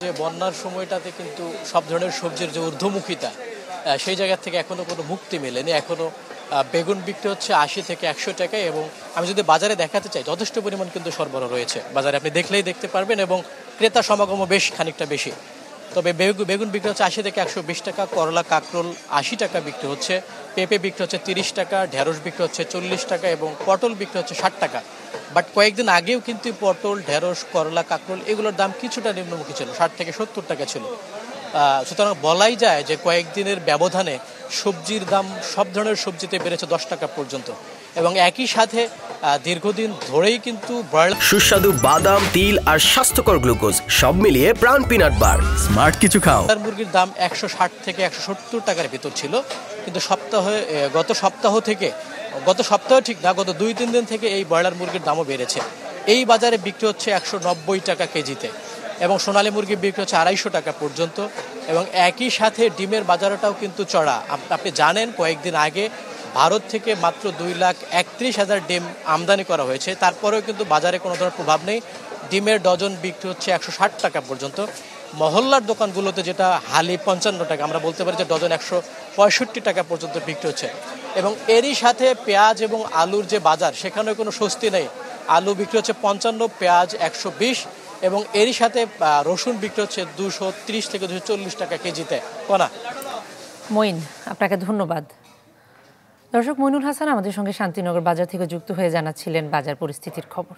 যে বন্যার সময়টাতে কিন্তু সব ধরনের সবজির যে ঊর্ধ্বমুখিতা সেই জায়গা থেকে এখনো কোনো মুক্তি মেলেনি। এখনো বেগুন বিক্রি হচ্ছে ৮০ থেকে ১০০ টাকায়, এবং আমি যদি বাজারে দেখাতে চাই যথেষ্ট পরিমাণ কিন্তু সরবরাহ রয়েছে বাজারে, আপনি দেখলেই দেখতে পারবেন, এবং ক্রেতা সমাগমও বেশ খানিকটা বেশি। তবে বেগুন বিক্রি হচ্ছে ৮০ থেকে ১২০ টাকা, করলা কাঁকরোল ৮০ টাকা বিক্রি হচ্ছে, পেঁপে বিক্রি হচ্ছে ৩০ টাকা, ঢেঁড়স বিক্রি হচ্ছে ৪০ টাকা, এবং পটল বিক্রি হচ্ছে ৬০ টাকা। বাট কয়েকদিন আগেও কিন্তু পটল, ঢেঁড়স, করলা, কাঁকরোল এগুলোর দাম কিছুটা নিম্নমুখী ছিল, ৬০ থেকে ৭০ টাকা ছিল। সুতরাং বলাই যায় যে কয়েকদিনের ব্যবধানে সবজির দাম সব ধরনের সবজিতে বেড়েছে ১০ টাকা পর্যন্ত, এবং একই সাথে দীর্ঘদিন ধরেই কিন্তু সুস্বাদু বাদাম, তিল আর স্বাস্থ্যকর গ্লুকোজ সব মিলিয়ে প্রাণ পিনাট বার। স্মার্ট কিছু খাও। মুরগির দাম ১৬০ থেকে ১৭০ টাকার ভিতর ছিল, কিন্তু গত সপ্তাহ ঠিক না, গত ২-৩ দিন থেকে এই ব্রয়লার মুরগির দামও বেড়েছে। এই বাজারে বিক্রি হচ্ছে ১৯০ টাকা কেজিতে, এবং সোনালী মুরগি বিক্রি হচ্ছে ২৫০ টাকা পর্যন্ত। এবং একই সাথে ডিমের বাজারটাও কিন্তু চড়া। আপনি জানেন কয়েকদিন আগে ভারত থেকে মাত্র ২,৩১,০০০ ডিম আমদানি করা হয়েছে, তারপরেও কিন্তু বাজারে কোনো ধরনের প্রভাব নেই। ডিমের ডজন বিক্রি হচ্ছে ১৬০ টাকা পর্যন্ত। মহল্লার দোকানগুলোতে যেটা হালি ৫৫ টাকা, আমরা বলতে পারি যে ডজন ১৬৫ টাকা পর্যন্ত বিক্রি হচ্ছে। এবং এরই সাথে পেঁয়াজ এবং আলুর যে বাজার, সেখানেও কোনো স্বস্তি নেই। আলু বিক্রি হচ্ছে ৫৫, পেঁয়াজ ১২০, এবং এরই সাথে রসুন বিক্রি হচ্ছে ২৩০ থেকে ২৪০ টাকা কেজিতে। কোনা মঈন, আপনাকে ধন্যবাদ। দর্শক, মইনুল হাসান আমাদের সঙ্গে শান্তিনগর বাজার থেকে যুক্ত হয়ে জানাচ্ছিলেন বাজার পরিস্থিতির খবর।